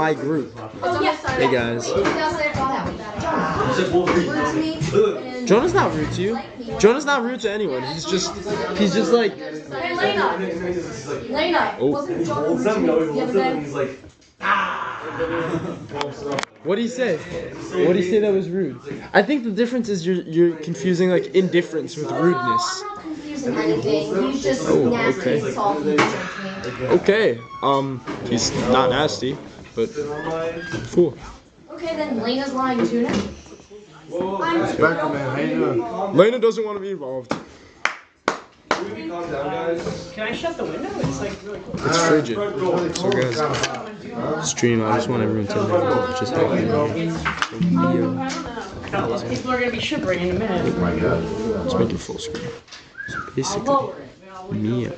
my group. Hey guys. Jonah's not rude to you. Jonah's not rude to anyone. He's just like. Hey, Lena. Lena. Oh. Wasn't Jonah rude to me the other day? He's like, What do you say? What do you say that was rude? I think the difference is you're confusing like indifference with rudeness. I'm not confusing anything. He's just Oh, nasty okay. and salty towards me. Okay. He's not nasty, but cool. Okay, then Lena's lying too now. Rebecca, man, how you doing? Lena doesn't want to be involved. calm down, guys. Can I shut the window? It's like really cool. It's frigid. So guys, stream. I just want everyone to know it's just happening. I don't know. People are gonna be shivering in a minute. Let's make it full screen. So I'll basically, lower it. Mia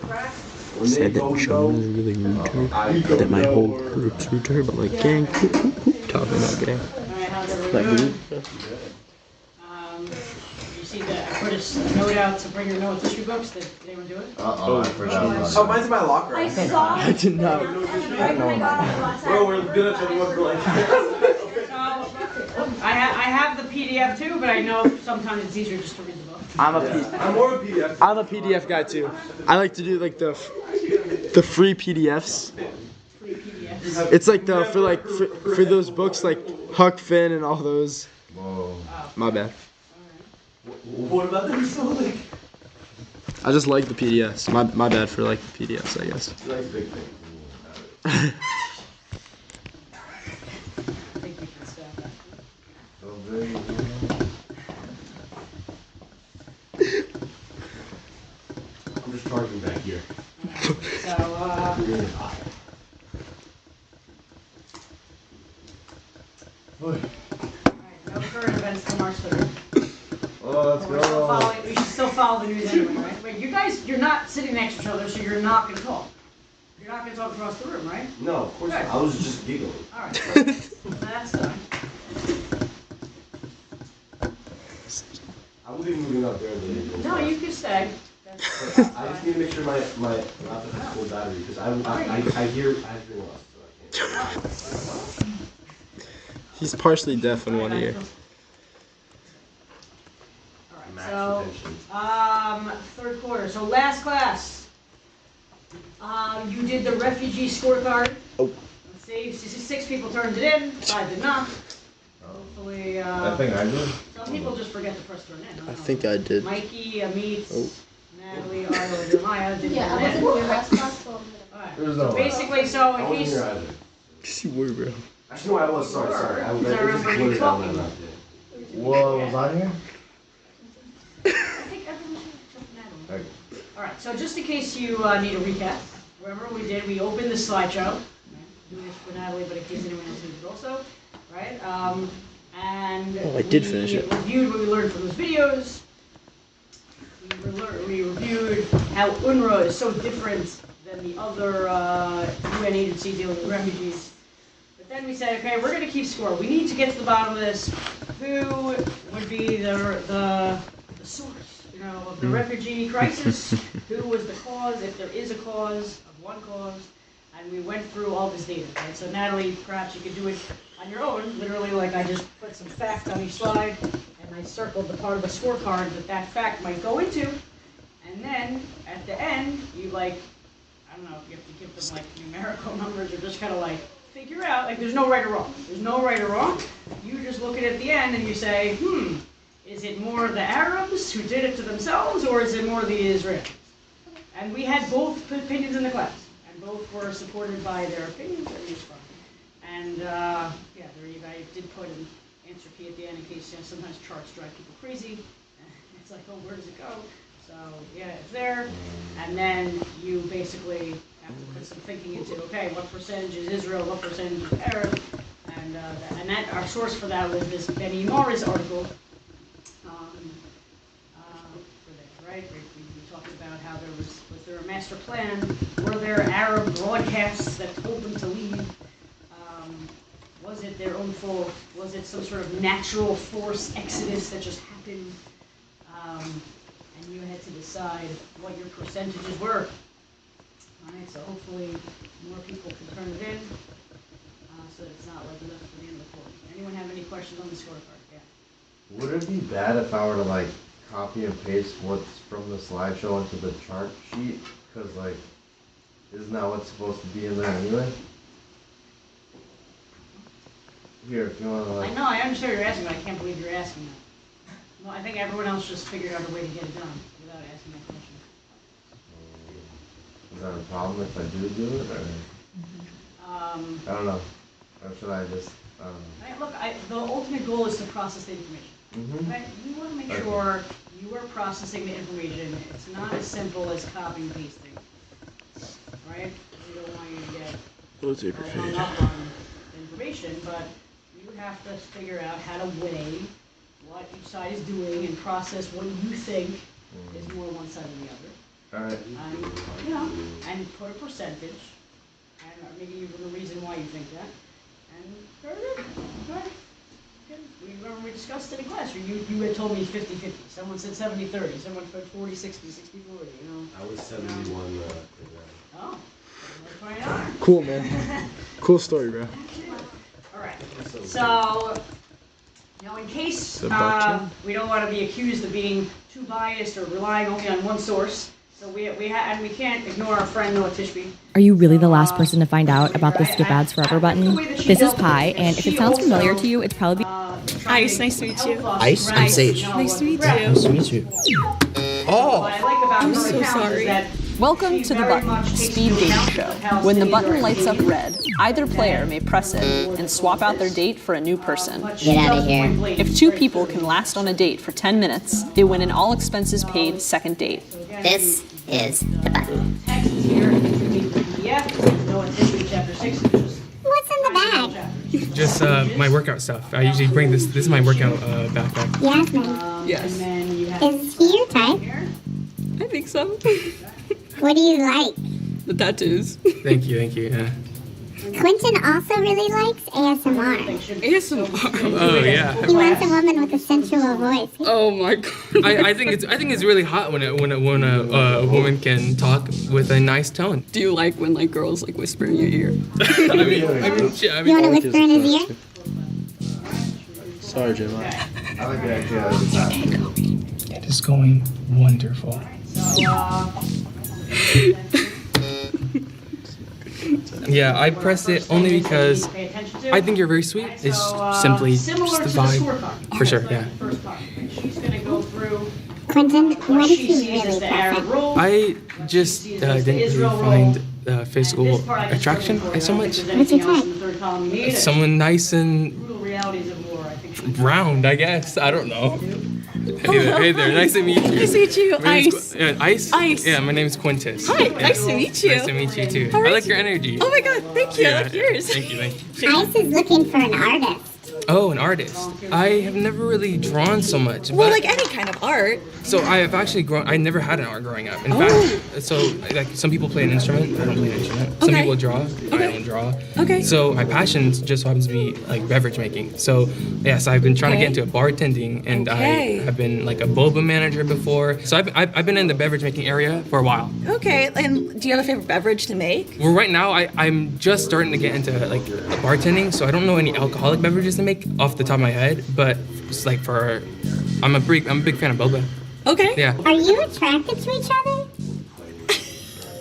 said that Jonah was really rude to her, that my whole group's rude to her, but like gang, talking about gang. Alright, how's Like everyone? rude. You see that I put a note out to bring your no tissue books. Did anyone do it? Oh, I forgot. Oh, mine's in my locker. I saw I did not. right when I got out last Bro, we're gonna tell you what for like. I have the PDF too, but I know sometimes it's easier just to read the book. I'm more of a PDF. I'm a PDF guy too. I like to do like the free PDFs. Free PDFs. It's like for those books like Huck Finn and all those. Whoa. My bad. What about them? So like. I just like the PDFs. My bad for like the PDFs, I guess. Like big thing. I think we can stop that. So big. I'm just charging back here. So, Really hot. alright, no current events till March 3rd. Oh, let's We're still go. following, we should still follow the news anyway, right? Wait, you guys, you're not sitting next to each other, so you're not gonna talk. You're not gonna talk across the room, right? No, of course not. I was just giggling. Alright, that's done. I will be moving out there later. No, you can stay. That's I fine. just need to make sure my laptop has full battery because I hear lost, so I can't. He's partially deaf in one ear. Max So, attention. third quarter. So last class, you did the refugee scorecard. Oh. Let's see, 6 people turned it in, 5 did not. Hopefully, I think I did. some people just forget to press turn in. I don't I know. think I did. Mikey, Amit, Oh. Natalie, Arlo, Jeremiah did Yeah, I turn wasn't in. in your last class, so Alright, There's so no way. basically, so I in wasn't case, here either. You were, bro. Actually, no, I was. Sorry. I was. Because I remember you blurred out when I talking. left it. Whoa, was I here? I think everyone should have Natalie. Thank you. Alright, so just in case you need a recap, remember we did, we opened the slideshow. Doing this for Natalie, but in case anyone else needs it also, right? And Oh, I did finish it. We reviewed what we learned from those videos. We reviewed how UNRWA is so different than the other UN agency dealing with refugees. But then we said, okay, we're going to keep score. We need to get to the bottom of this. Who would be the source, you know, of the refugee crisis? Who was the cause, if there is a cause, of one cause? And we went through all this data, right? So Natalie, perhaps you could do it on your own, literally like I just put some facts on each slide, and I circled the part of the scorecard that fact might go into, and then at the end, you like, I don't know, if you have to give them like numerical numbers or just kind of like figure out, like there's no right or wrong. There's no right or wrong. You just look at it at the end and you say, is it more the Arabs who did it to themselves, or is it more the Israelis? And we had both opinions in the class, and both were supported by their opinions that we used from. And yeah, there you go. I did put an answer key at the end in case sometimes charts drive people crazy. It's like, oh, where does it go? So yeah, it's there. And then you basically have to put some thinking into, okay, what percentage is Israel, what percentage is Arab? And that our source for that was this Benny Morris article. Right? We talked about how was there a master plan? Were there Arab broadcasts that told them to leave? Was it their own fault? Was it some sort of natural force exodus that just happened? And you had to decide what your percentages were. All right, so hopefully more people can turn it in. so it's not like left for the end of the course. Anyone have any questions on the scorecard? Yeah. Would it be bad if I were to like copy and paste what's from the slideshow into the chart sheet? Cause like, isn't that what's supposed to be in there anyway? Here, if you wanna I like. know, I understand what you're asking, but I can't believe you're asking that. Well, I think everyone else just figured out a way to get it done without asking that question. Is that a problem if I do it, or I don't know? Or should I just? Look, the ultimate goal is to process the information. Mm-hmm. Right? You want to make Okay. sure you are processing the information. It's not as simple as copy and pasting, right? We don't want you to get Those are all hung fade. up on information, but you have to figure out how to weigh what each side is doing and process what you think is more one side than the other. Alright. And put a percentage, and maybe even the reason why you think that, and very good. Right. Okay. We discussed it in class, or you had told me 50-50, someone said 70-30, someone said 40-60, 60-40, you know. I was 71. Oh, 29. Cool, man. Cool story, bro. All right, so, now in case The button? we don't want to be accused of being too biased or relying only on one source, so we can't ignore our friend Noah Tishby. Are you really the last person to find out about the Skip Ads Forever button? This is Pi, and if it sounds familiar to you, it's probably Ice, nice to meet you. Ice, I'm Sage. Nice to meet you. Nice to meet you. What I like about I'm her so account is sorry. that Welcome she to the very button, much takes speed into dating account show. how When the cities button are lights up behaving. red, either player may press it and swap out their date for a new person. But she Get outta does here. point blank If two very people clearly. can last on a date for 10 minutes, they win an all expenses paid second date. This is the button. Text is here, it could be the PDF, Noah Tishby chapter 6. What's in the bag? Just my workout stuff. I usually bring this. This is my workout backpack. Yasmin, Yes. And then you have is he your type? here. I think so. What do you like? The tattoos. Thank you. Yeah. Quentin also really likes ASMR. Oh yeah. He wants a woman with a sensual voice. Oh my god. I think it's really hot when a woman can talk with a nice tone. Do you like when girls whisper in your ear? I mean, yeah, I You want to mean, whisper in his ear? Sorry, Jim. I like the idea of the it is going wonderful. Yeah, I pressed it only because I think you're very sweet. It's simply just the vibe. For sure, yeah. She's going to go through Quentin, what what did she you sees as really the press Arab it? rule. I just didn't really find physical attraction so much. What's your type? Someone nice and Brutal realities of war, I think. round, I guess. I don't know. Hey there, nice to meet you. Nice to meet you, My name's Ice. Ice? Ice. Yeah, my name's Quintus. Hi, Yeah. nice to meet you. Nice to meet you too. How I are like you? your energy. Oh my god, thank you. I like yours. Thank you. Ice is looking for an artist. Oh, an artist. I have never really drawn so much. Well, but- like any kind of art. So I have actually grown. I never had an art growing up. In Oh. fact, so like some people play an instrument. I don't play an instrument. Some Okay. people draw. I Okay. don't draw. Okay. So my passion just so happens to be like beverage making. So yes, I've been trying to get Okay. into bartending, and Okay. I have been like a boba manager before. So I've been in the beverage making area for a while. Okay, and do you have a favorite beverage to make? Well, right now I'm just starting to get into like bartending, so I don't know any alcoholic beverages to make off the top of my head. But it's like I'm a big fan of boba. Okay. Yeah. Are you attracted to each other?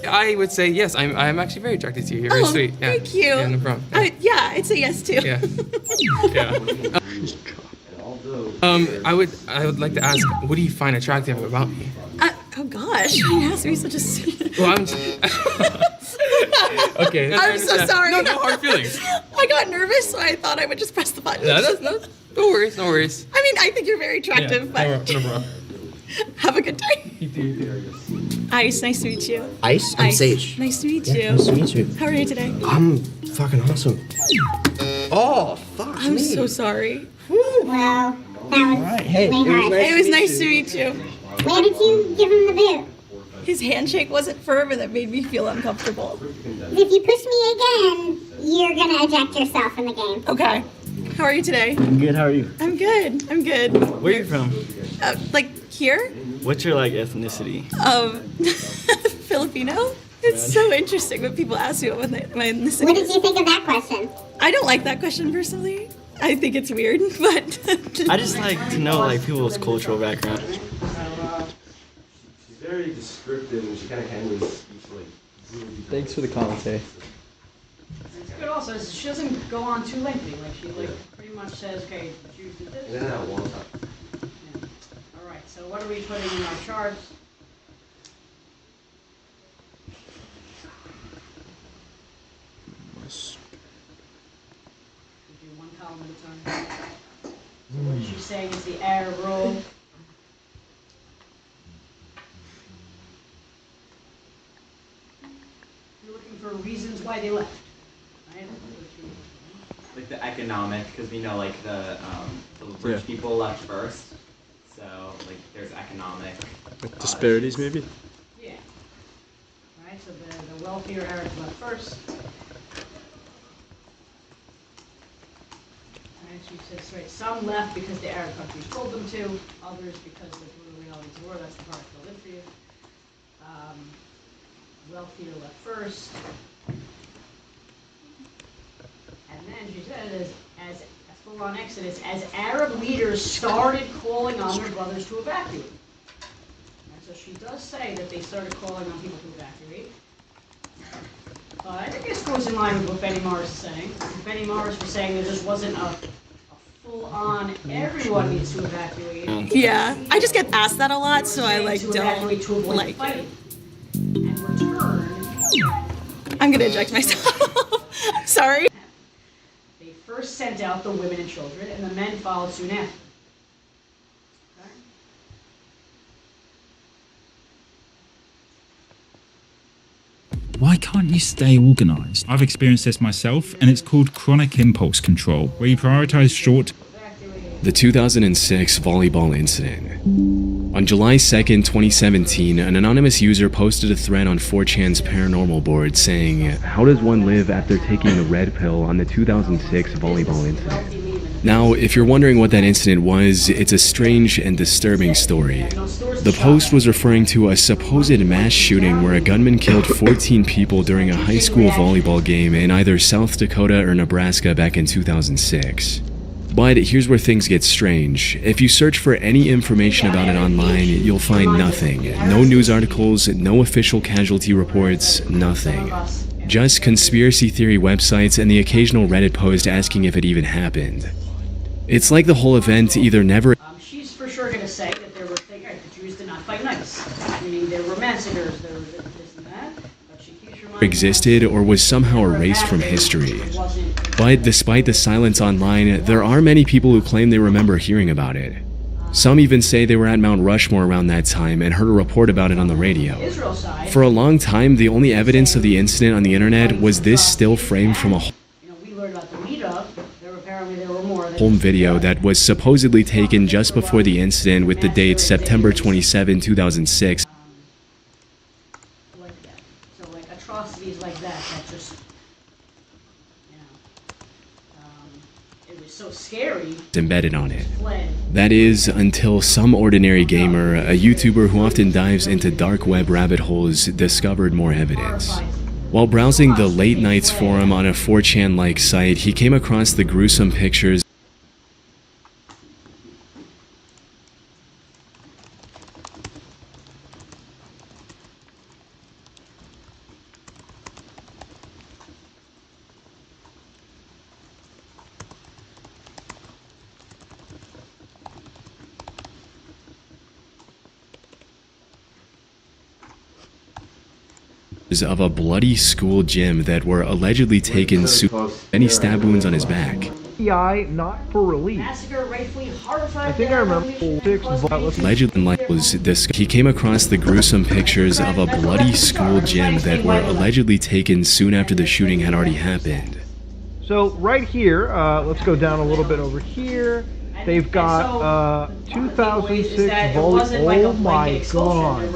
I would say yes. I'm actually very attracted to you. You're very Oh, sweet. Yeah. thank you. Yeah, no problem. Yeah, I'd say yes too. Yeah. Yeah. I would like to ask, what do you find attractive about me? Oh gosh, you asked me such a. Well, I'm. Okay. I'm so sorry. No hard feelings. I got nervous, so I thought I would just press the button. No worries. No worries. I mean, I think you're very attractive, Yeah, but no problem. have a good day. You too. Ice, nice to meet you. Ice, I'm Ice, Sage. nice to meet Yeah, you. nice to meet you. How are you today? I'm fucking awesome. Oh, fuck I'm me. so sorry. Well, that was Hey, way hard. It was nice to meet you. Where did you give him the boot? His handshake wasn't firm, and that made me feel uncomfortable. If you push me again, you're gonna eject yourself from the game. Okay. How are you today? I'm good. How are you? I'm good. I'm good. Where are you from? Like here? What's your like ethnicity? Filipino. It's so interesting when people ask me when this What did you think of that question? I don't like that question personally. I think it's weird, but I just like to know like people's cultural background. She's very descriptive and she kind of handles each like. Really Thanks for the commentary. It's good also, is she doesn't go on too lengthy, like she pretty much says, okay, the Jews did this. And then that one time. Yeah. Alright, so what are we putting in our charts? We do one column at a time. So what is she saying is the Arab role? You're looking for reasons why they left, right? Like the economic, because we know like the rich people left first, so like there's economic Like disparities maybe? Yeah. Right, so the wealthier Arabs left first. Right, she says, right, some left because the Arab countries told them to, others because the brutal realities of war, that's the part I filled in for you. Wealthier left first. And then she says, as a full-on exodus, as Arab leaders started calling on their brothers to evacuate. And so she does say that they started calling on people to evacuate. But I think this goes in line with what Benny Morris is saying. Benny Morris was saying there just wasn't a full-on everyone needs to evacuate. yeah, I just get asked that a lot, so I like to evacuate to don't avoid like fighting. it. And return. I'm gonna eject myself. Sorry. They first sent out the women and children, and the men followed soon after. Okay? Why can't you stay organised? I've experienced this myself, and it's called chronic impulse control, where you prioritise short. The 2006 volleyball incident. On July 2nd, 2017, an anonymous user posted a thread on 4chan's paranormal board saying, "How does one live after taking the red pill on the 2006 volleyball incident?" Now, if you're wondering what that incident was, it's a strange and disturbing story. The post was referring to a supposed mass shooting where a gunman killed 14 people during a high school volleyball game in either South Dakota or Nebraska back in 2006. But here's where things get strange. If you search for any information about it online, you'll find nothing. No news articles, no official casualty reports, nothing. Just conspiracy theory websites and the occasional Reddit post asking if it even happened. It's like the whole event either never She's for sure going to say that there were things, right, the Jews did not fight nice. Meaning there were massacres, there was this and that, but she keeps reminding existed or was somehow erased from history. But despite the silence online, there are many people who claim they remember hearing about it. Some even say they were at Mount Rushmore around that time and heard a report about it on the radio. For a long time, the only evidence of the incident on the internet was this still frame from a home video that was supposedly taken just before the incident with the date September 27, 2006. like that. So like atrocities like that just, it was so scary. Embedded on it. That is, until some ordinary gamer, a YouTuber who often dives into dark web rabbit holes, discovered more evidence. While browsing the Late Nights forum on a 4chan-like site, he came across the gruesome pictures of a bloody school gym that were allegedly taken, many stab wounds on his back. Not for relief. I think I remember Allegedly was this. He came across the gruesome pictures of a bloody school gym that were allegedly taken soon after the shooting had already happened. So right here, let's go down a little bit over here. They've got 2006 volley. Oh my god.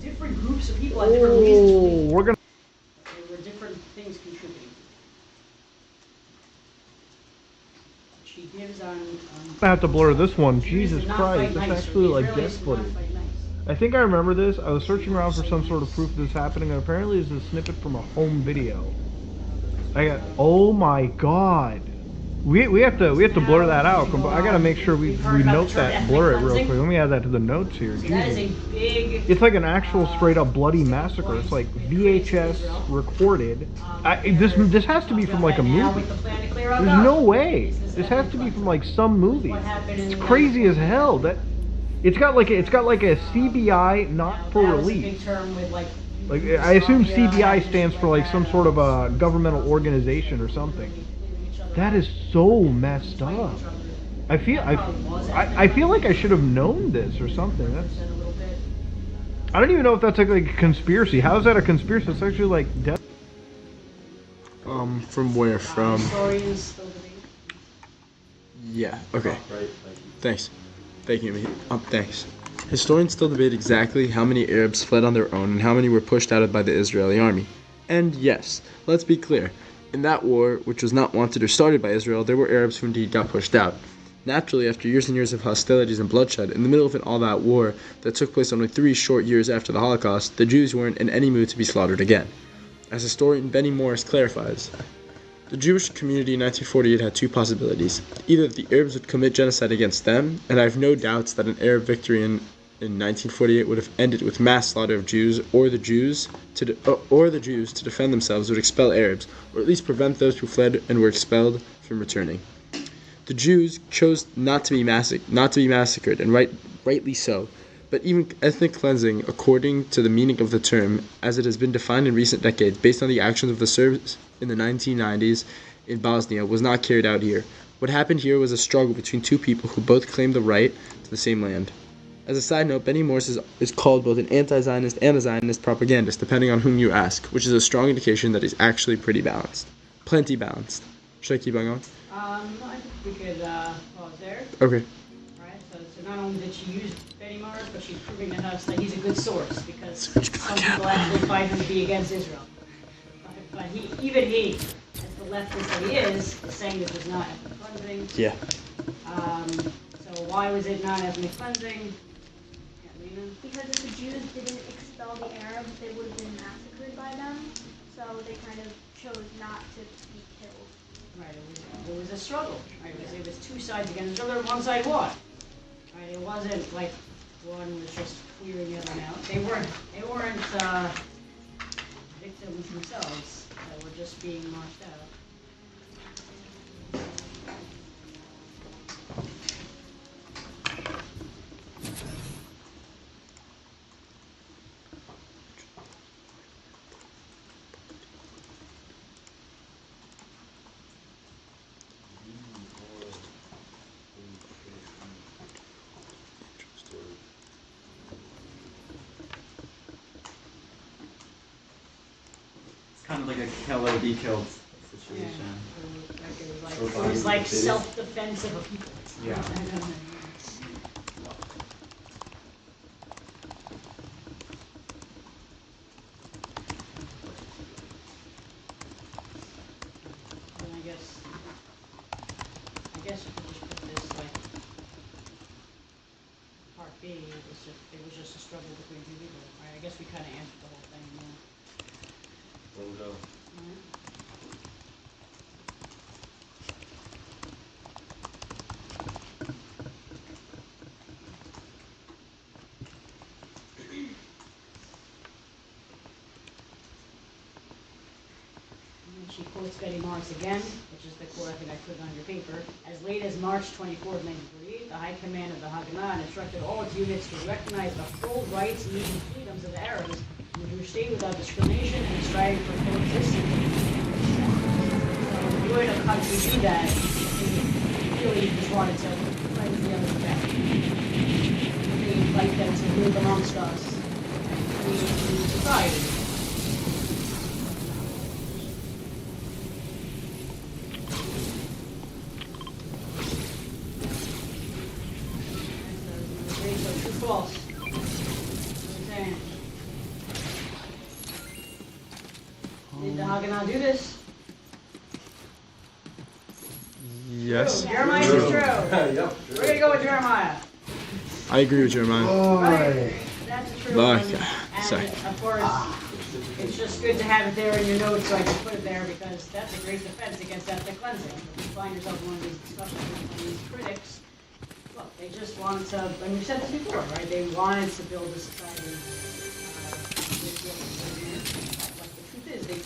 Different groups of people had different reasons. We're gonna. There were different things contributing. I have to blur this one. Jesus Christ, that's actually like death footage. I think I remember this. I was searching around for some sort of proof of this happening, and apparently it's a snippet from a home video. Oh my god. We have to blur that out. I gotta make sure we note that, blur it real quick. Let me add that to the notes here. That is a big. It's like an actual straight up bloody massacre. It's like VHS recorded. This has to be from like a movie. There's no way. This has to be from like some movie. It's crazy as hell. It's got like a CBI not for release. Like I assume CBI stands for like some sort of a governmental organization or something. That is so messed up. I feel like I should have known this or something. I don't even know if that's like a conspiracy. How is that a conspiracy? It's actually like death. From where? From? Yeah. Okay. Thanks. Thank you. Thanks. Historians still debate exactly how many Arabs fled on their own and how many were pushed out by the Israeli army. And yes, let's be clear. In that war, which was not wanted or started by Israel, there were Arabs who indeed got pushed out. Naturally, after years and years of hostilities and bloodshed, in the middle of an all-out war that took place only 3 short years after the Holocaust, the Jews weren't in any mood to be slaughtered again. As historian Benny Morris clarifies, the Jewish community in 1948 had 2 possibilities. Either the Arabs would commit genocide against them, and I have no doubts that an Arab victory in 1948 would have ended with mass slaughter of Jews, or the Jews to defend themselves would expel Arabs, or at least prevent those who fled and were expelled from returning. The Jews chose not to be massacred, and rightly so. But even ethnic cleansing, according to the meaning of the term, as it has been defined in recent decades, based on the actions of the Serbs in the 1990s in Bosnia, was not carried out here. What happened here was a struggle between 2 people who both claimed the right to the same land. As a side note, Benny Morris is called both an anti-Zionist and a Zionist propagandist, depending on whom you ask, which is a strong indication that he's actually pretty balanced. Plenty balanced. Should I keep going on? I think we could pause there. Okay. Alright, so not only did she use Benny Morris, but she's proving to us that he's a good source, because some people actually find him to be against Israel. But even he, as the leftist that he is saying this was not ethnic cleansing. Yeah. So why was it not ethnic cleansing? Because if the Jews didn't expel the Arabs, they would have been massacred by them. So they kind of chose not to be killed. Right, it was a struggle. Right, because it was 2 sides against each other, one side won. Right, it wasn't like one was just clearing the other out. They weren't victims themselves. They were just being marched out. Kind of like a kill or be killed situation. Yeah. It was like self-defense of a people. Yeah. And I guess you could just put this like part B. It was just a struggle between 2 people. Right? I guess we kind of answered the whole thing. Yeah. Bingo. She quotes Betty Morris again, which is the quote I think I put on your paper. As late as March 24, 1948, the High Command of the Haganah instructed all its units to recognize the full rights, needs, and freedoms of the Arabs in the Jewish state without discrimination and striving for coexistence. So, would a country do that if it really just wanted to cleanse the other back? They invite them to live amongst us and create a new society. False. Did the Haganah do this? Yes. Jeremiah is true. We're going to go with Jeremiah. I agree with Jeremiah. Right. That's Look, And sorry. of course, it's just good to have it there in your notes, so I can put it there because that's a great defense against ethnic cleansing. If you find yourself in one of these discussions with one of these critics, look, they just wanted to, and we've said this before, right? They wanted to build a society with what was living there. But the truth is, the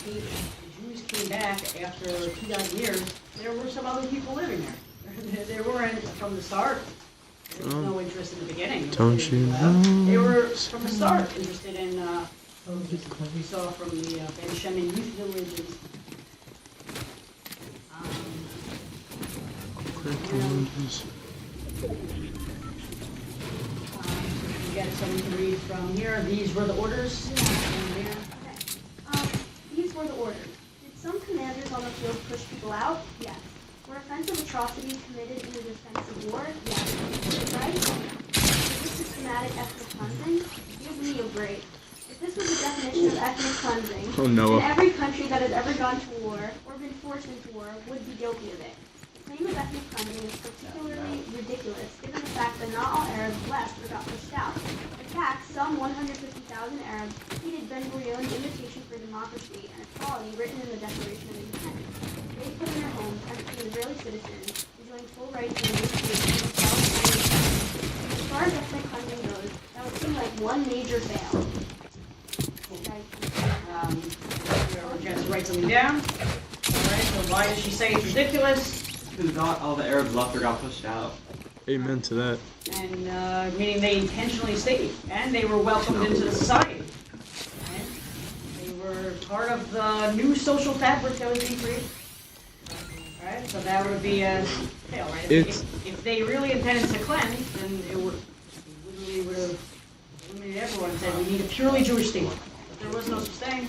Jews came back after 2,000 years. There were some other people living there. There weren't from the start. There was no interest in the beginning. Don't you know? They were from the start interested in what we saw from the Ben Shemin youth villages. You get someone to read from here. These were the orders. These were the orders. Did some commanders on the field push people out? Yes. Were offensive atrocities committed in the defense of war? Yes. Right? Is this systematic ethnic cleansing? Give me a break. If this was the definition of ethnic cleansing, Noah. then every country that has ever gone to war or been forced into war would be guilty of it. The claim of ethnic cleansing is particularly ridiculous given the fact that not all Arabs left or got pushed out. In fact, some 150,000 Arabs heeded Ben-Gurion's invitation for democracy and equality written in the Declaration of Independence. They put in their homes and became Israeli citizens, enjoying full rights in the nation of Palestine. As far as ethnic cleansing goes, that would seem like one major fail. She has to write something down. Alright, so why does she say it's ridiculous? Because not all the Arabs left or got pushed out. Amen to that. And meaning they intentionally stayed, and they were welcomed into the society. Right? They were part of the new social fabric that was being created. Right? So that would be a fail, right? If they really intended to cleanse, then it would have eliminated everyone and said we need a purely Jewish state. But there was no such thing.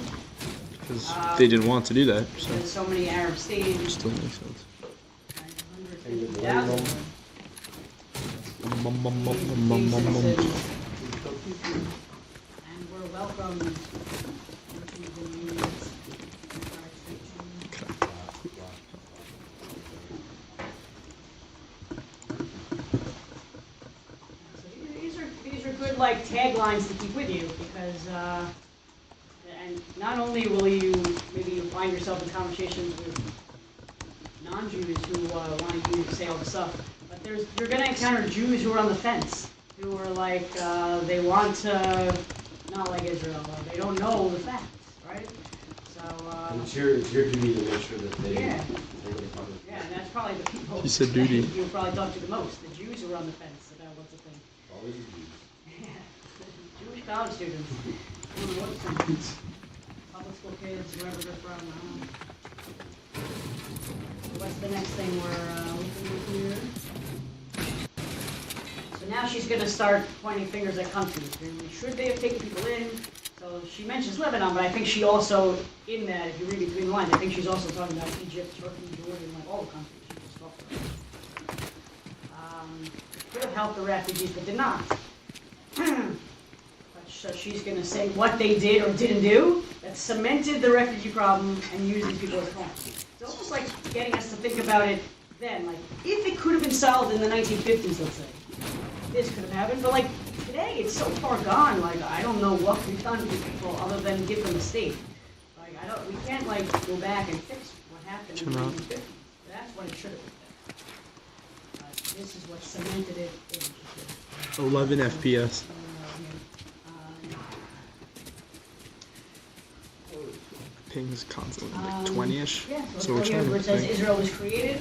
Because they didn't want to do that. So. There's so many Arab states. It still makes sense. 150,000. And we're welcome into the new These are good like taglines to keep with you because and not only will you maybe find yourself in conversations with non-Jews who want to say all this stuff, but you're going to encounter Jews who are on the fence, who are like, they want to, not like Israel, they don't know the facts, right? So, it's your duty to make sure that they... Yeah, and that's probably the people He said duty. you'll probably talk to the most, the Jews who are on the fence about what's the thing. Always the Jews. Yeah, Jewish college students. I don't know what students. Public school kids, wherever they're from, I don't know. What's the next thing we're looking at here? So now she's going to start pointing fingers at countries. Should they have taken people in? So she mentions Lebanon, but I think she also, in that, if you read between the lines, I think she's also talking about Egypt, Turkey, Jordan, like all the countries she just talked about. Could have helped the refugees, but did not. So she's going to say what they did or didn't do that cemented the refugee problem and used these people as pawns. It's almost like getting us to think about it then, like if it could have been solved in the 1950s, let's say, this could have happened. But like today, it's so far gone. Like I don't know what we've done to these people other than give them a state. Like we can't like go back and fix what happened in the 1950s. That's what it should have been. This is what cemented it. 11 FPS. Ping's constantly like 20-ish. Yeah, So we're trying where to it says think. Israel was created.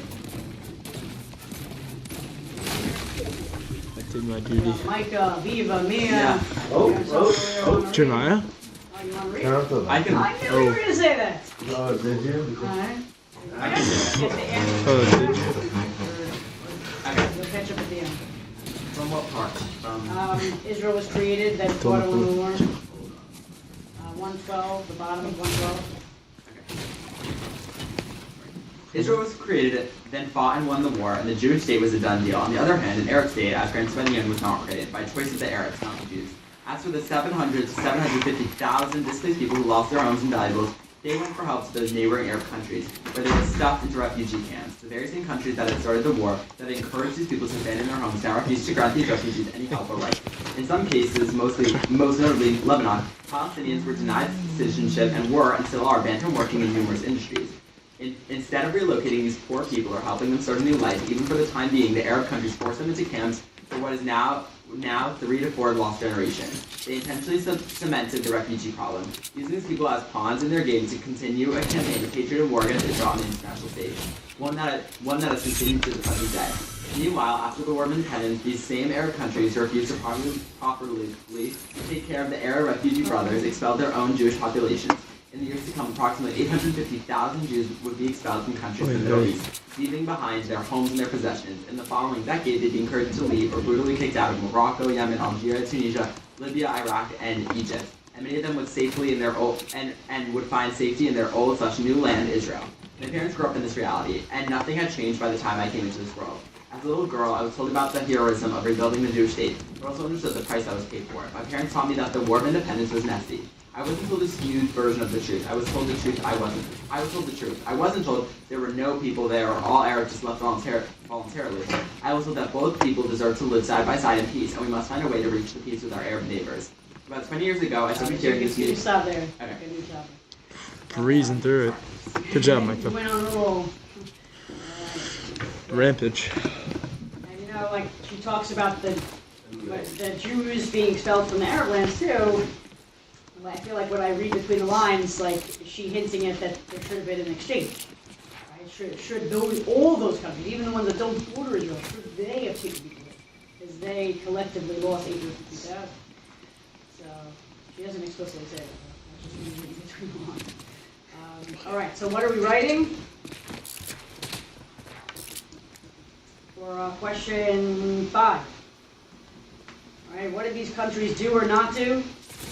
I did my duty. Micah, Viva, Mia. Yeah. Jeremiah? Oh, you want to read? I can. I knew you were going to say that. Oh, did you? Alright. Oh, did you? We'll catch up at the end. From what part? Israel was created, that's Don't bottom of the move. war. 112, the bottom of 112. Israel was created, then fought and won the war, and the Jewish state was a done deal. On the other hand, an Arab state, as Grand Spendian, was not created, by choice of the Arabs, not the Jews. As for the 700 to 750,000 displaced people who lost their homes and valuables, They went for help to the neighboring Arab countries, where they were stuffed into refugee camps. The very same countries that had started the war, that had encouraged these people to abandon their homes, now refused to grant these refugees any help or right. In some cases, most notably Lebanon, Palestinians were denied citizenship and were, and still are, banned from working in numerous industries. Instead of relocating these poor people or helping them start a new life, even for the time being, the Arab countries forced them into camps for what is now 3 to 4 lost generations. They intentionally cemented the refugee problem, using these people as pawns in their game to continue a campaign of hatred and war against Israel on the international stage, one that has continued to the present day. Meanwhile, after the War of Independence, these same Arab countries refused to properly take care of the Arab refugee brothers, expelled their own Jewish populations. In the years to come, approximately 850,000 Jews would be expelled from countries in the Middle East, leaving behind their homes and their possessions. In the following decade, they'd be encouraged to leave or brutally kicked out of Morocco, Yemen, Algeria, Tunisia, Libya, Iraq, and Egypt. And many of them would safely in their old and would find safety in their old/new land, Israel. My parents grew up in this reality, and nothing had changed by the time I came into this world. As a little girl, I was told about the heroism of rebuilding the Jewish state, but also understood the price that was paid for it. My parents taught me that the War of Independence was messy. I wasn't told a skewed version of the truth. I was told the truth. I was told the truth. I wasn't told there were no people there or all Arabs just left voluntarily. I was told that both people deserve to live side by side in peace, and we must find a way to reach the peace with our Arab neighbors. About 20 years ago, I started hearing this news. Stop there. Okay. Breezing through it. Good job, Michael. Went on a roll. Rampage. And you know, like she talks about the Jews being expelled from the Arab lands too. I feel like when I read between the lines, like she hinting at that there should have been an exchange. Right? Should all those countries, even the ones that don't border Israel, should they have taken people in? Because they collectively lost 850,000. So she doesn't explicitly say that. That's just reading between the lines. All right. So what are we writing? For question 5. All right. What did these countries do or not do?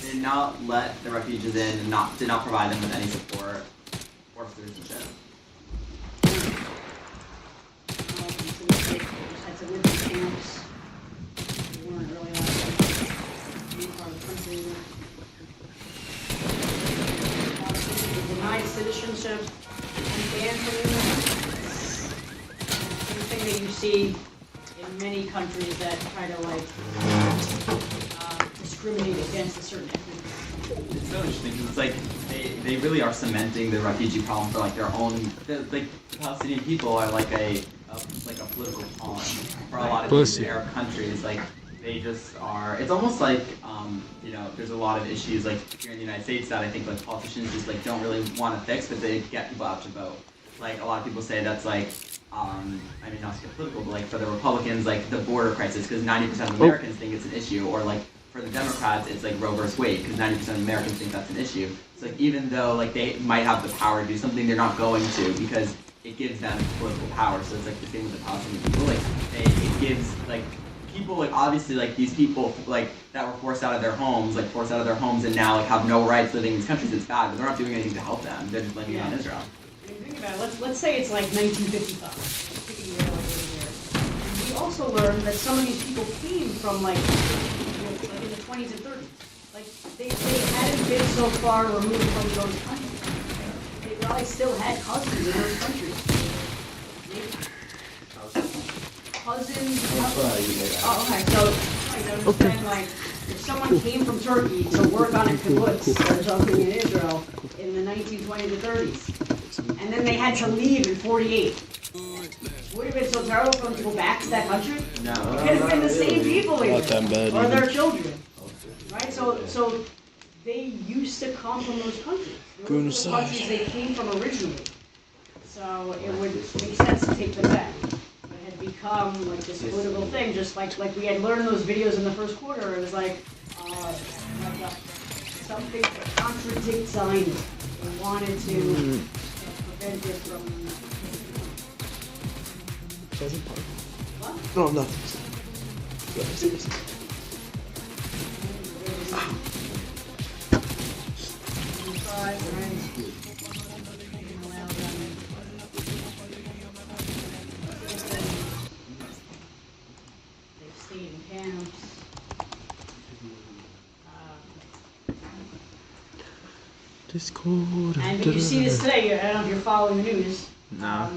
They did not let the refugees in and did not provide them with any support or citizenship. Had to live in camps. They weren't really allowed to be part of the country. They denied citizenship and banned from something that you see in many countries that try to discriminate against a certain ethnic. It's so interesting because it's like they really are cementing the refugee problem for like their own. Like Palestinian people are like a political pawn for a lot of these Arab countries. Like they just are. It's almost like there's a lot of issues like here in the United States that I think like politicians just like don't really want to fix, but they get people out to vote. Like a lot of people say that's like. I mean, not to get political, but like for the Republicans, like the border crisis, because 90% of Americans think it's an issue, or like for the Democrats, it's like Roe versus Wade, because 90% of Americans think that's an issue. So like even though like they might have the power to do something, they're not going to because it gives them political power. So it's like the same with the Palestinian people. Like it gives like people like obviously like these people like that were forced out of their homes, and now like have no rights living in these countries. It's bad, but they're not doing anything to help them. They're just blaming it on Israel. Think about it. Let's say it's like 1955. We also learned that some of these people came from like in the 20s and 30s. Like they hadn't been so far removed from those countries. They probably still had cousins in those countries. Cousins. Oh, okay. So understand like if someone came from Turkey to work on a kibbutz or something in Israel in the 1920s or 30s. And then they had to leave in 48. Would it have been so terrible for them to go back to that country? No. It could have been the same people even, or their children. Right? So they used to come from those countries. Those were the countries they came from originally. So it would make sense to take them back. But it had become like this political thing, just like we had learned in those videos in the first quarter. It was like something to contradict Zionism. They wanted to prevent it from. What? No, nothing. They've stayed in camps. is cold. And you see this today, I don't know if you're following the news. No.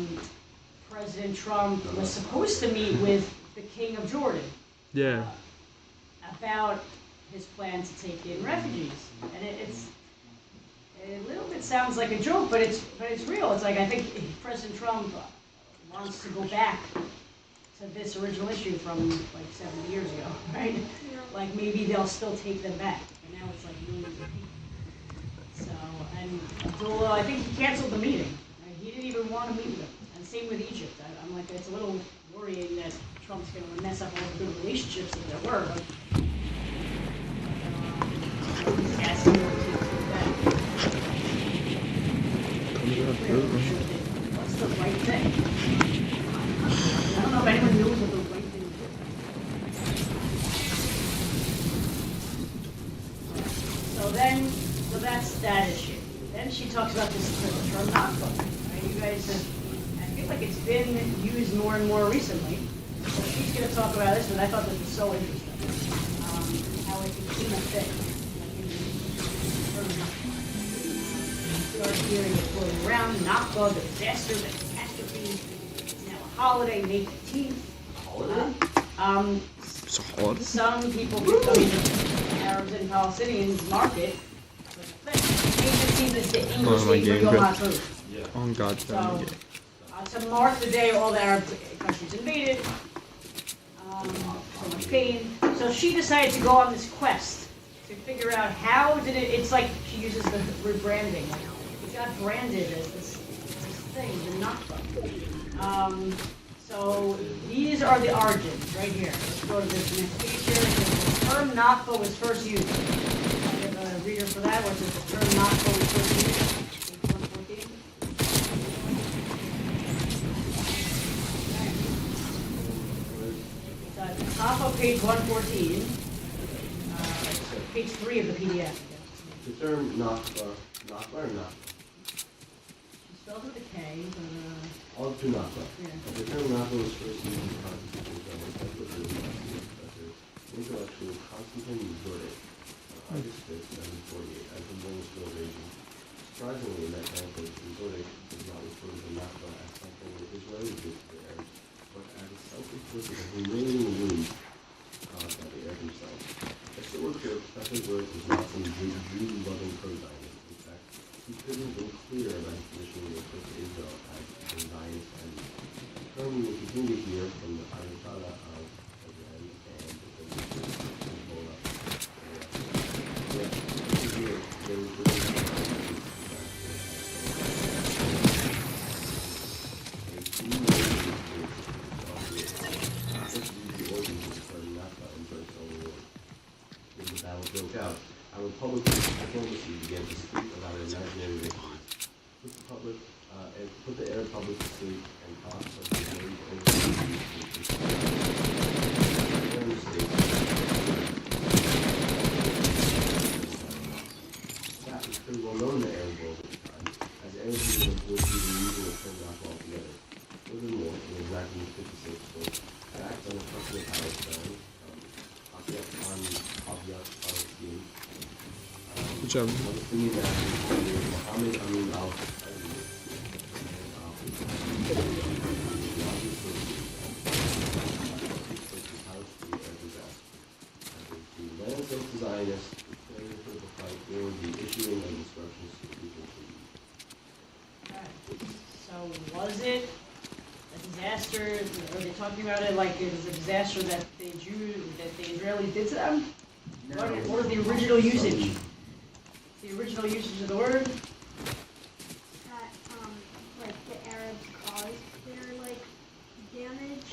President Trump was supposed to meet with the King of Jordan Yeah. about his plan to take in refugees. And it's a little bit sounds like a joke, but it's real. It's like I think President Trump wants to go back to this original issue from like 70 years ago, right? Like maybe they'll still take them back. And now it's like millions of people. So, and Abdullah, I think he canceled the meeting. Right? He didn't even want to meet with them. And same with Egypt. I'm like, it's a little worrying that Trump's going to mess up all the good relationships that there were. But, he's asking them to do that. What's the right thing? I don't know if anyone knows what the right thing is. So that's that issue. Then she talks about this term Nakba. Right? You guys have, I feel like it's been used more and more recently. So she's going to talk about this, but I thought this was so interesting. How it became a thing. We are hearing it floating around. Nakba, the disaster, the catastrophe. It's now a holiday, May 15th. Holiday? It's a holiday? Some people, I mean, Arabs and Palestinians mark it. But May 15th is the English day for Yom HaTov. Oh God. So, to mark the day all the Arab countries invaded, so much pain. So she decided to go on this quest to figure out how did it. It's like she uses the rebranding. Like, it got branded as this thing, the Nakba. So these are the origins right here. Let's go to this next page here. The term Nakba was first used. I have a reader for that. What is the term Nakba was first used? Page 114. Top of page 114, page 3 of the PDF. The term Nakba or Nakba? Spelled with a K, but All to Nakba. Yeah. The term Nakba was first used in the Constitution of Professor Intellectual Constantine Jordan, August 5th, 1948, as the war was still raging. Surprisingly, in that context, Jordan does not refer to the Nakba as something the Israelis did to the Arabs, but as a self-inflicted and humiliating wound caused by the Arabs themselves. As the word here, Professor Jordan was not some Jew-loving pro-Zionist. In fact, he couldn't have been clearer about his position with respect to Israel as a Zionist enemy. The term we will continue to hear from the Ayatollah of Iran and the Hezbollah. Broke out, our public diplomacy began to speak about an imaginary victory. Put the Arab public to sleep and talk of the very that was pretty well known in the Arab world at the time, as Arab people avoided even using the term Nakba altogether. Furthermore, in exactly 56 books, facts on the country of Palestine, Good job. Muhammad Amin al Zionists declaring for the fight or the issuing of instructions to people to leave. so was it a disaster? Are they talking about it like it was a disaster that the Israelis did to them? No. What was the original usage? The original usage of the word? That, like, the Arabs caused their, like, damage.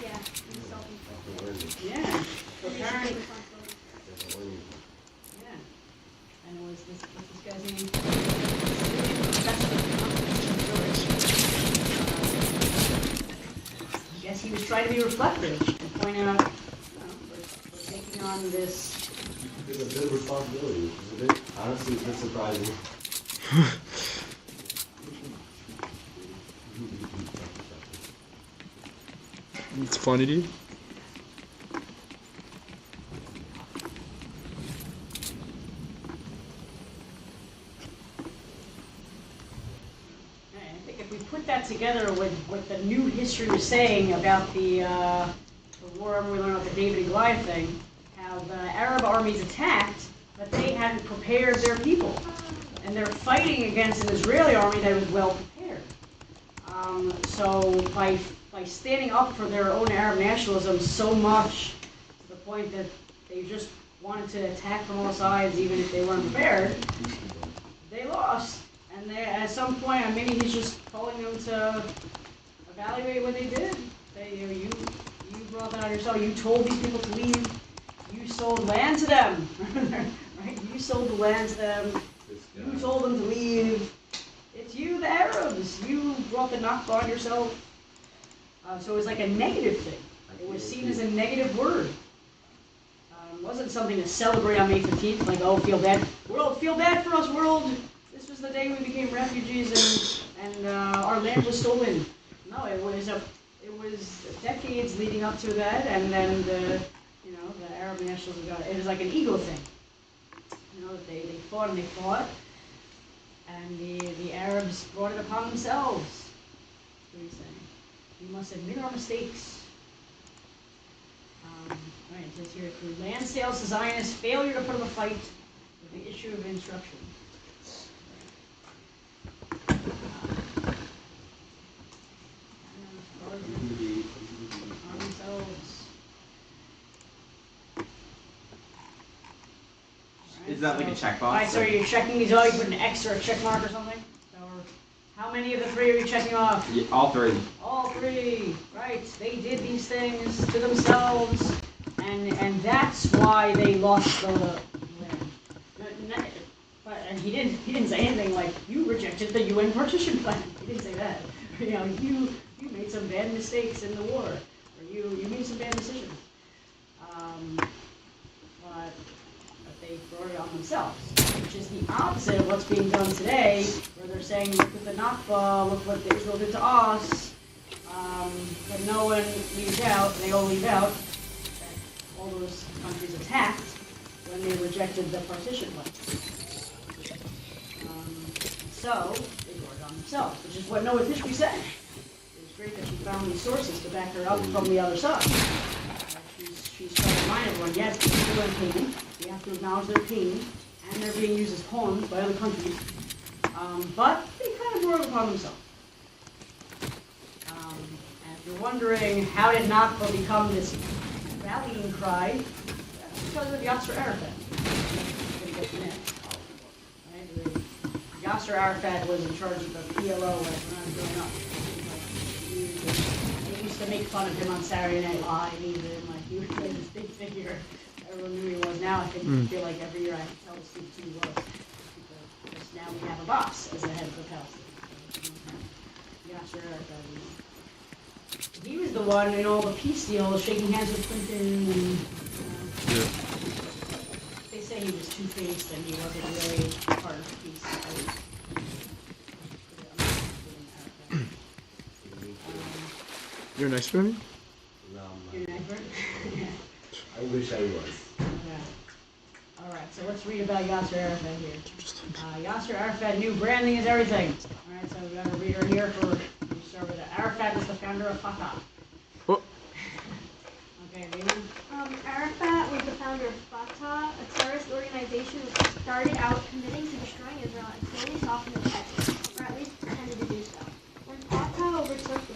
Yeah, and self-inflicted. Yeah. And they should take responsibility. Yeah. And it was this, what's this guy's name? I guess he was trying to be reflective and point out, we're taking on this. It's a bit of responsibility, which is a bit, honestly, a bit surprising. It's funny, dude. the new history was saying about the war we learned about the David and Goliath thing, how the Arab armies attacked, but they hadn't prepared their people. And they're fighting against an Israeli army that was well prepared. So by standing up for their own Arab nationalism so much to the point that they just wanted to attack from all sides even if they weren't prepared, they lost. And at some point, maybe he's just calling them to evaluate what they did. You brought that on yourself. You told these people to leave. You sold land to them. Right? You sold the land to them. You told them to leave. It's you, the Arabs. You brought the Nakba on yourself. So it was like a negative thing. It was seen as a negative word. It wasn't something to celebrate on May 15th, like, oh, feel bad. World, feel bad for us, world. This was the day we became refugees and our land was stolen. No, it was decades leading up to that, and then the Arab nationalism got it. It was like an ego thing. They fought and they fought, and the Arabs brought it upon themselves. What are you saying? We must admit our mistakes. Right, it says here, through land sales to Zionists, failure to put up a fight with the issue of instruction. Is that like a checkbox? Alright, so you're checking these off, you put an X or a check mark or something? Or how many of the three are you checking off? Yeah, all three. All three, right. They did these things to themselves, and that's why they lost the land. And he didn't say anything like, you rejected the UN partition plan. He didn't say that. You made some bad mistakes in the war, or you made some bad decisions. But they brought it on themselves, which is the opposite of what's being done today, where they're saying, look at the Nakba, look what Israel did to us, but no one leaves out, they all leave out, that all those countries attacked when they rejected the partition plan. So, they brought it on themselves, which is what Noah's history said. It was great that she found these sources to back her up from the other side. She's trying to remind everyone, yes, people are in pain. We have to acknowledge their pain, and they're being used as pawns by other countries. But they kind of brought it upon themselves. And if you're wondering, how did Nakba become this rallying cry, that's because of Yasser Arafat. Yasser Arafat was in charge of the PLO when I was growing up. They used to make fun of him on Saturday Night Live, even. He was this big figure. Everyone knew he was. Now I feel like every year I can tell who he was. Because now we have a boss as the head of the Palestine. Yasser Arafat. He was the one in all the peace deals, shaking hands with Clinton. And, they say he was two-faced and he wasn't really part of the peace. You're an expert? No, You're an expert? I wish I was. Yeah. Alright, so let's read about Yasser Arafat here. Yasser Arafat knew branding is everything. Alright, so we got a reader here for, we start with it. Arafat is the founder of Fatah. Oh. Okay, Raymond? Arafat was the founder of Fatah, a terrorist organization which started out committing to destroying Israel and slowly softened its edges, or at least pretended to do so. When Fatah overtook the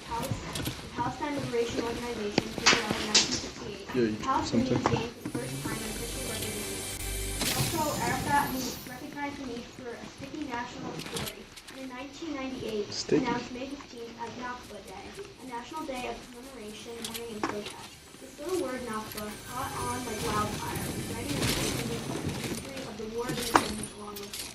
Palestine Liberation Organization in 1968, Palestinians gained for the first time an official recognition. Also, Arafat, who recognized the need for a sticky national story, in 1998 announced May 15th as Nakba Day, a national day of commemoration, mourning, and protest. The still word Nakba caught on like wildfire, writing a history of the war being finished along with it.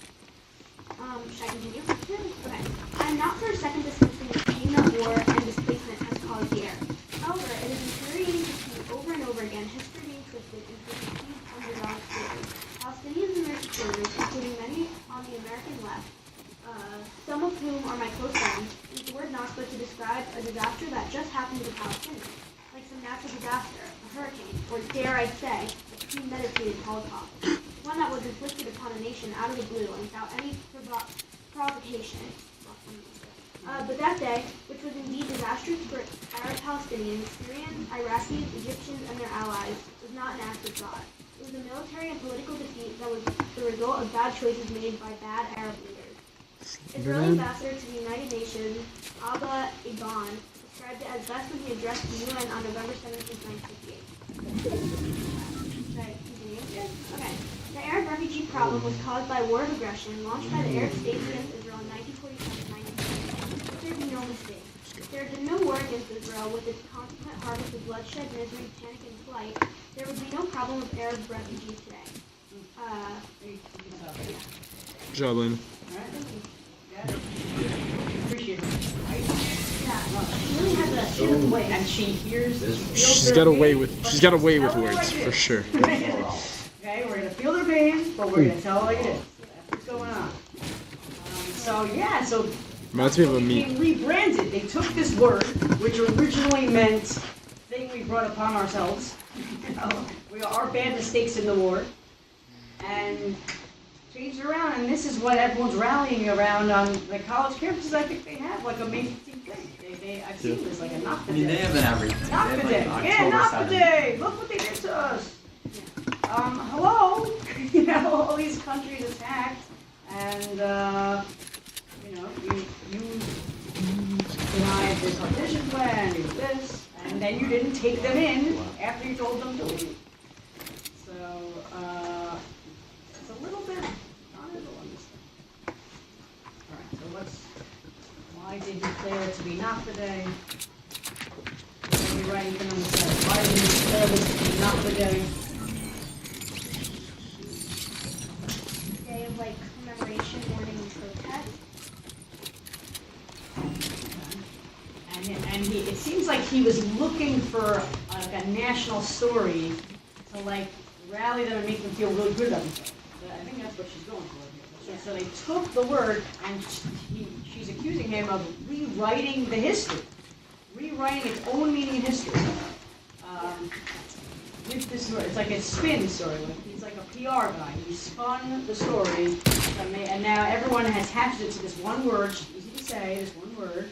Should I continue? Okay. I'm not for a second dismissing the pain that war and displacement has caused the Arabs. However, it is infuriating to see over and over again history being twisted into a confused underdog story. Palestinians and their supporters, including many on the American left, some of whom are my close friends, use the word Nakba to describe a disaster that just happened to the Palestinians, like some natural disaster, a hurricane, or dare I say, a premeditated Holocaust. One that was inflicted upon a nation out of the blue and without any provocation. But that day, which which was indeed disastrous for Arab Palestinians, Syrians, Iraqis, Egyptians, and their allies, was not an act of God. It was a military and political defeat that was the result of bad choices made by bad Arab leaders. Israeli ambassador to the United Nations, Abba Eban, described it as best when he addressed the UN on November 17, 1958. Okay. The Arab refugee problem was caused by a war of aggression launched by the Arab states against Israel in 1947-1948. But there be no mistake. There had been no war against Israel with its consequent harvest of bloodshed, misery, panic, and flight. There would be no problem with Arab refugees today. Good job, Lena. Appreciate it. Yeah, she really has a way, and she hears. She's got a way with words for sure. Okay, we're gonna feel their pain, but we're gonna tell like it is. That's what's going on. So Reminds me of a they meme. rebranded. They took this word, which originally meant thing we brought upon ourselves. Our bad mistakes in the war, and changed it around. And this is what everyone's rallying around on the college campuses. I think they have like a main thing. I've seen this like a Nakba Day. I mean, they have an everything. Nakba Day. Yeah, Nakba Day. Look what they did to us. Hello. All these countries attacked, and you denied this partition plan, you did this, and then you didn't take them in after you told them to leave. So it's a little bit honorable on this thing. All right. So why did he declare it to be Nakba Day? What are we writing for number 7? Why did he declare this to be Nakba Day? Day of like commemoration, mourning, and protest. And it seems like he was looking for like a national story to like rally them and make them feel really good about themselves. I think that's what she's going for here. So they took the word, and she's accusing him of rewriting the history, rewriting its own meaning in history. With this word, it's like a spin story. Like he's like a PR guy. He spun the story, and now everyone has attached it to this one word. It's easy to say, this one word.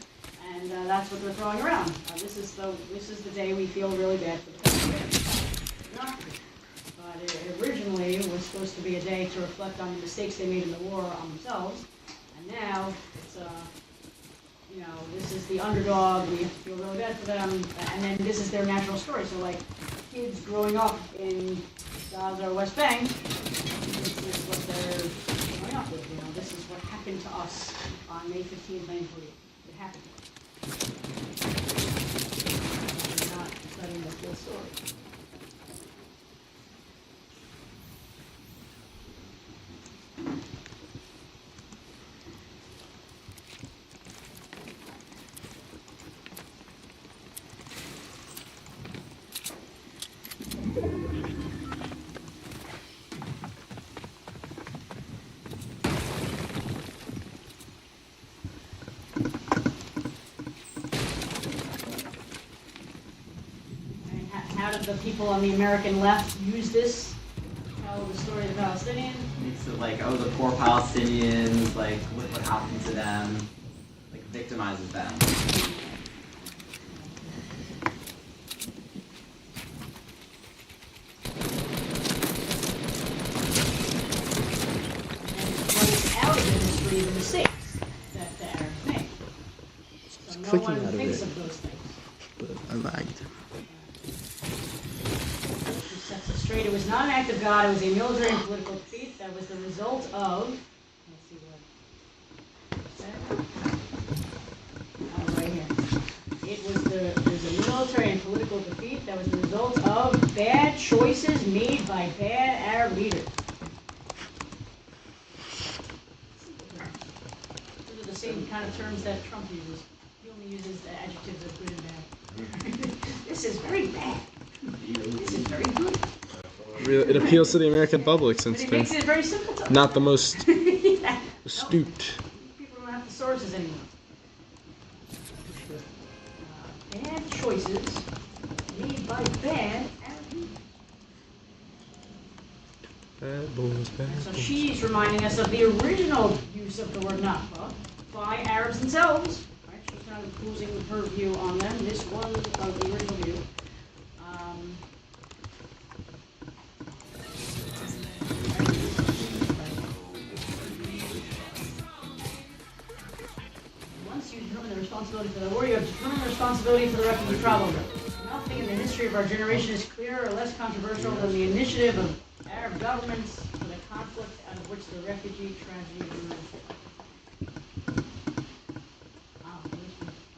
And that's what they're throwing around. This is the day we feel really bad for the Palestinians. But it originally was supposed to be a day to reflect on the mistakes they made in the war on themselves. And now it's this is the underdog. We have to feel really bad for them. And then this is their national story. So like kids growing up in Gaza or West Bank, this is what they're growing up with. This is what happened to us on May 15th, 1948. It happened to us. We're not studying the full story. How did the people on the American left use this to tell the story of the Palestinians? Makes it like, oh, the poor Palestinians, like, look what happened to them, like, victimizes them. And out of the history the mistakes that the Arabs made. So no one thinks of those things. I lagged. Sets it straight. It was not an act of God. It was a military and political defeat that was the result of. Let's see what. Right here. It was a military and political defeat that was the result of bad choices made by bad Arab leaders. Those are the same kind of terms that Trump uses. He only uses the adjectives of good and bad. This is very bad. This is very good. It appeals to the American public since But it they're makes it very simple to not the most yeah. astute. People don't have the sources anymore. Bad choices made by bad Arab people. Bad boys, bad So boys. she's reminding us of the original use of the word Nakba by Arabs themselves. Right? She's kind of posing her view on them. This was the original view. Once you determine the responsibility for the war, you have determined the responsibility for the refugee problem. Nothing in the history of our generation is clearer or less controversial than the initiative of Arab governments for the conflict out of which the refugee tragedy emerged.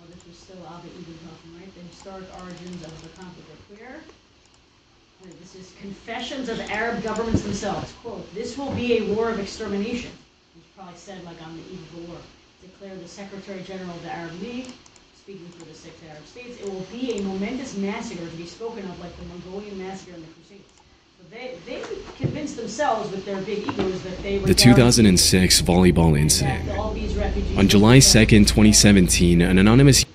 This was still Albert Ibn talking, right? The historic origins of the conflict are clear. This is Confessions of Arab Governments Themselves. Quote, "This will be a war of extermination," which probably said like on the eve of the war, declared the Secretary General of the Arab League, speaking for the 6 Arab states. "It will be a momentous massacre to be spoken of like the Mongolian massacre in the Crusades." So they convinced themselves with their big egos that they were The 2006 volleyball incident. On July 2nd, 2017, an anonymous...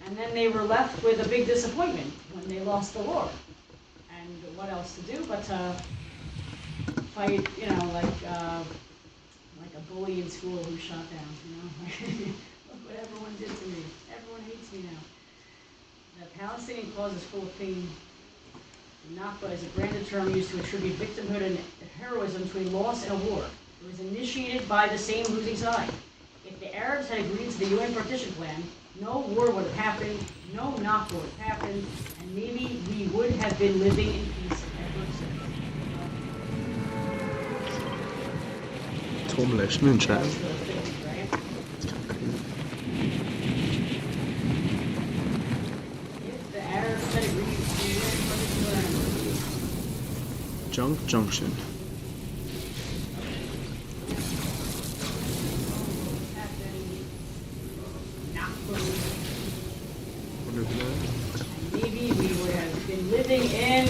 And then they were left with a big disappointment when they lost the war. And what else to do but fight, you know, like a bully in school who shot down, you know? Look what everyone did to me. Everyone hates me now. The Palestinian cause is full of pain. Nakba is a branded term used to attribute victimhood and heroism to a loss in a war. It was initiated by the same losing side. If the Arabs had agreed to the UN partition plan, no war would have happened, no Nakba would have happened, and maybe we would have been living in peace ever since. Formulation in chat. Junk Junction. Maybe we would have been living in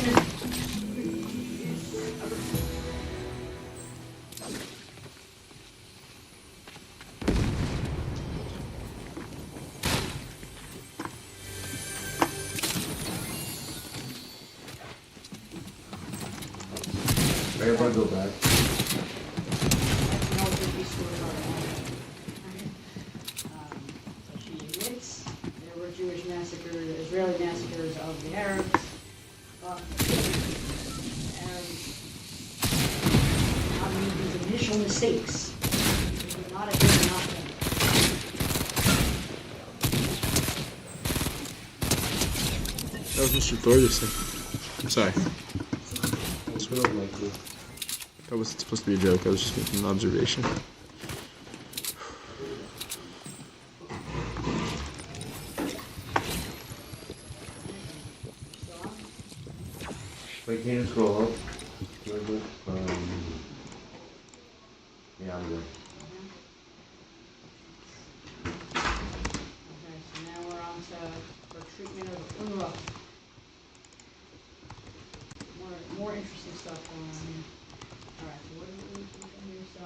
Everybody go back. She admits there were Jewish massacres, Israeli massacres of the Arabs. Arabs not made these initial mistakes. They would not have been enough. That was Mr. Thorgerson. I'm sorry. That wasn't supposed to be a joke. I was just making an observation. Wait, can you scroll up? Yeah, I'm good. Okay, so now we're on to the treatment of UNRWA. More interesting stuff going on here. Alright, so what are we looking here? So,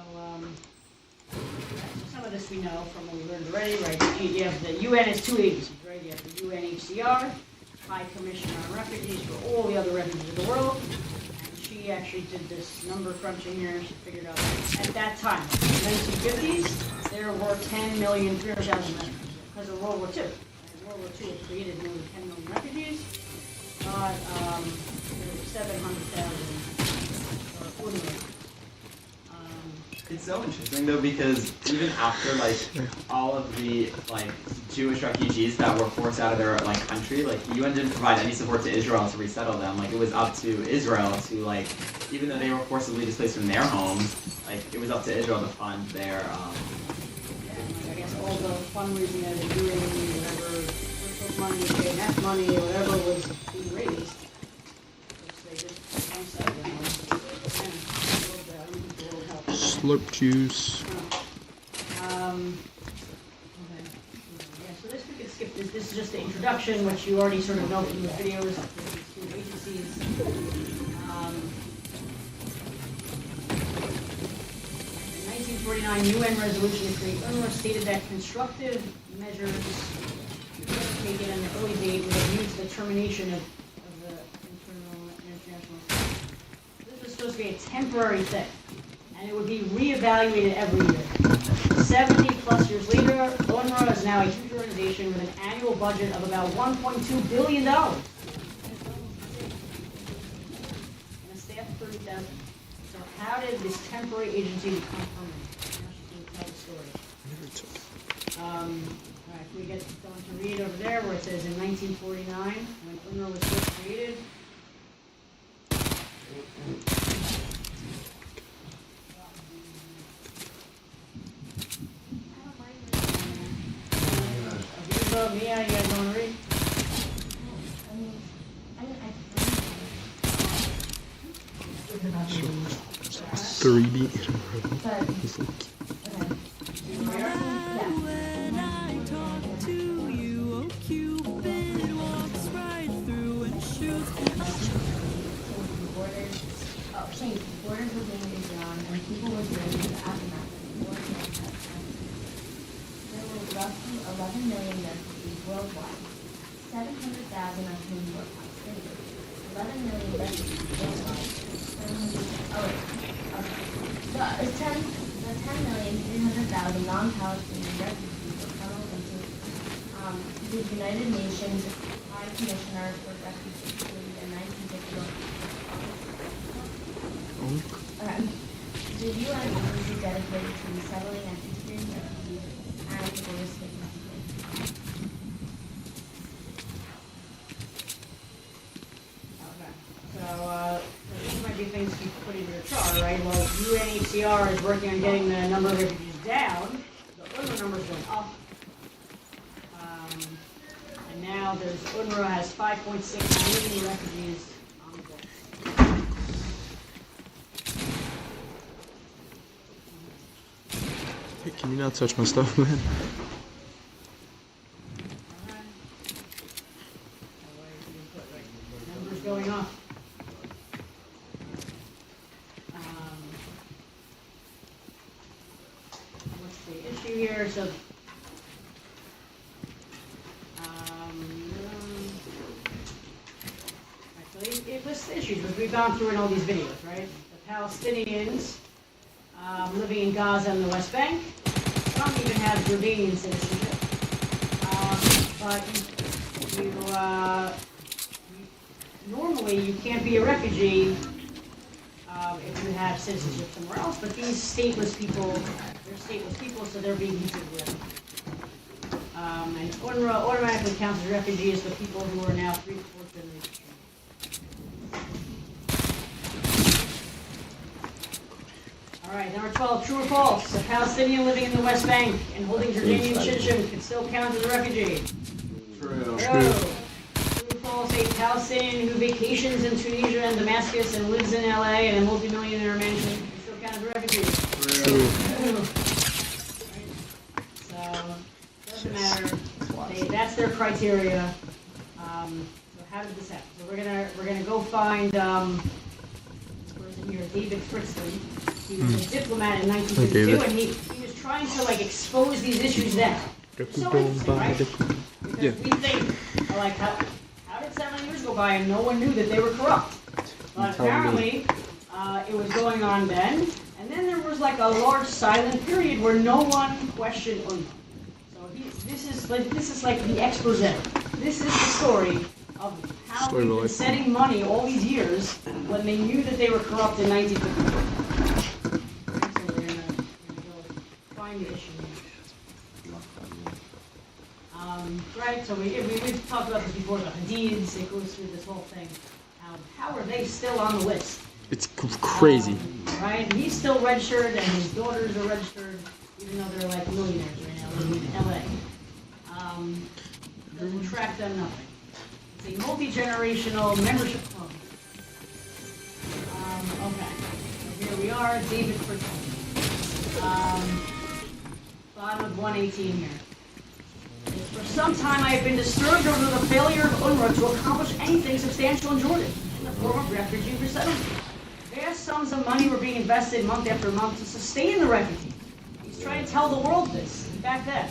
some of this we know from what we learned already, right? You have the UN has 2 agencies, right? You have the UNHCR, High Commissioner on Refugees for all the other refugees of the world. And she actually did this number crunching here. She figured out that at that time, in the 1950s, there were 10,300,000 refugees because of World War II. And World War II created nearly 10 million refugees. But 700,000 for UNRWA. It's so interesting though because even after like all of the like Jewish refugees that were forced out of their like country, like the UN didn't provide any support to Israel to resettle them. Like it was up to Israel to like, even though they were forcibly displaced from their homes, like it was up to Israel to fund their. I guess all the fundraising that they're doing, whatever money, KNF money, or whatever was being raised. Slurp juice. Okay. Yeah, so this we can skip this. This is just the introduction, which you already sort of know from the videos of these 2 agencies. The 1949 UN resolution to create UNRWA stated that constructive measures taken in the early date with a view to the termination of the international. This was supposed to be a temporary thing, and it would be reevaluated every year. 70 plus years later, UNRWA is now a huge organization with an annual budget of about $1.2 billion. And a staff of 30,000. So how did this temporary agency become permanent? Now she's going to tell the story. All right, we get someone to read over there where it says in 1949, when UNRWA was first created. Aviva, Mia, you guys want to read? 3D. Borders were being redrawn and people were dealing with the aftermath of the war. There were roughly 11 million refugees worldwide, 700,000 of whom were Palestinians. 11 million refugees worldwide. The 10,300,000 non-Palestinian refugees were funneled into the United Nations High Commissioner for Refugees in 1951. The UN agency dedicated to resettling and integrating refugees and the border state refugees. Okay. So these might be things you put in your chart, right? Well, UNHCR is working on getting the number of refugees down. The UNRWA number is going up. And now UNRWA has 5.6 million refugees on the board. Hey, can you not touch my stuff, man? Numbers going up. What's the issue here? So, actually, it lists the issues, which we've gone through in all these videos, right? The Palestinians living in Gaza and the West Bank. Some even have Jordanian citizenship. But normally you can't be a refugee if you have citizenship somewhere else, but these stateless people, they're stateless people, so they're being considered. And UNRWA automatically counts as refugees the people who are now 3/4 generation. All right, number 12, true or false? A Palestinian living in the West Bank and holding Jordanian citizenship can still count as a refugee. True. True. True or false? A Palestinian who vacations in Tunisia and Damascus and lives in LA in a multi-millionaire mansion can still count as a refugee. True. So, doesn't matter. That's their criteria. So how did this happen? So we're gonna go find where's it here? David Fritzley. He was a diplomat in 1952, and he was trying to expose these issues then. So interesting, right? Because we think, how did 7 years go by and no one knew that they were corrupt? But apparently, it was going on then, and then there was a large silent period where no one questioned UNRWA. So this is like the expose. This is the story of how we've been sending money all these years when they knew that they were corrupt in 1952. The issue. Right, so we've talked about this before, the Hadids, it goes through this whole thing. How are they still on the list? It's crazy. Right, and he's still registered, and his daughters are registered, even though they're millionaires right now, living in LA. Doesn't track them, nothing. It's a multi-generational membership club. Okay, so here we are, David Fritzley. Bottom of 118 here. For some time I have been disturbed over the failure of UNRWA to accomplish anything substantial in Jordan in the form of refugee resettlement. Vast sums of money were being invested month after month to sustain the refugees. He's trying to tell the world this. Back then,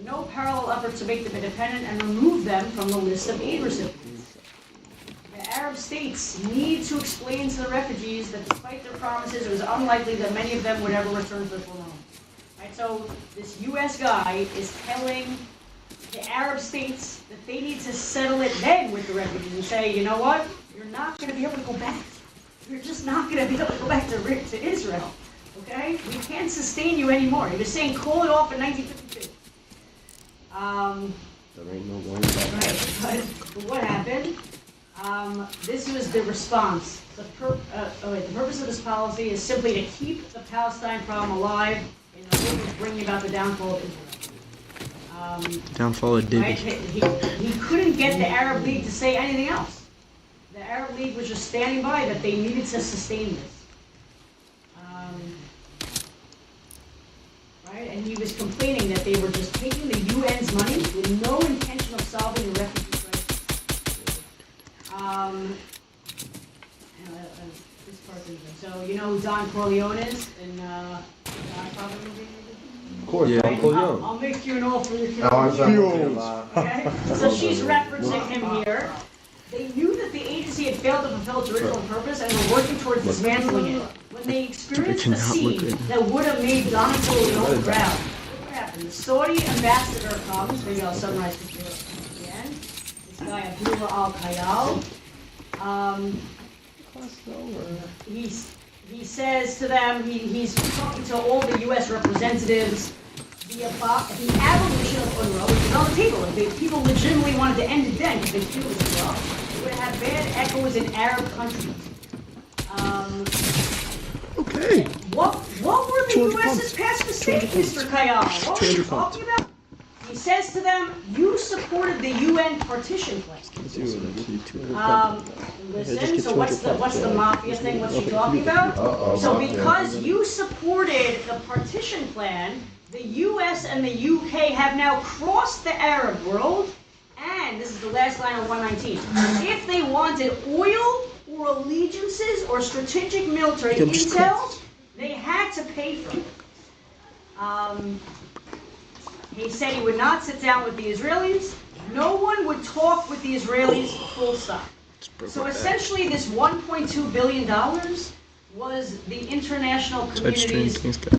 no parallel effort to make them independent and remove them from the list of aid recipients. The Arab states need to explain to the refugees that despite their promises, it was unlikely that many of them would ever return to their former home. Right, so this U.S. guy is telling the Arab states that they need to settle it then with the refugees and say, you know what? You're not going to be able to go back. You're just not going to be able to go back to Israel. Okay? We can't sustain you anymore. He was saying call it off in 1952. There ain't no going back. Right, but what happened? This was the response. The purpose of this policy is simply to keep the Palestine problem alive in the hope of bringing about the downfall of Israel. Downfall of David. Right? He couldn't get the Arab League to say anything else. The Arab League was just standing by that they needed to sustain this. Right? And he was complaining that they were just taking the UN's money with no intention of solving the refugee crisis. This part's interesting. So you know who Don Corleone is in Godfather movie? Of course, Yeah. Don Corleone. I'll make you an offer you can. Okay? So she's referencing him here. They knew that the agency had failed to fulfill its original purpose and were working towards dismantling it. When they experienced a scene that would have made Don Corleone proud, what happened? The Saudi ambassador comes. Maybe I'll summarize this at the end. This guy Abdullah Al-Khayal. He says to them, he's talking to all the U.S. representatives. The abolition of UNRWA, which is on the table. If people legitimately wanted to end it then, because they feel it as well, it would have bad echoes in Arab countries. Okay. What were the U.S.'s past mistakes, Mr. Khayal? What were you talking about? He says to them, you supported the UN partition plan. Listen, so what's the mafia thing? What's she talking about? So because you supported the partition plan, the U.S. and the U.K. have now crossed the Arab world, and this is the last line of 119. If they wanted oil or allegiances or strategic military intel, they had to pay for it. He said he would not sit down with the Israelis. No one would talk with the Israelis, full stop. So essentially this $1.2 billion was the international community's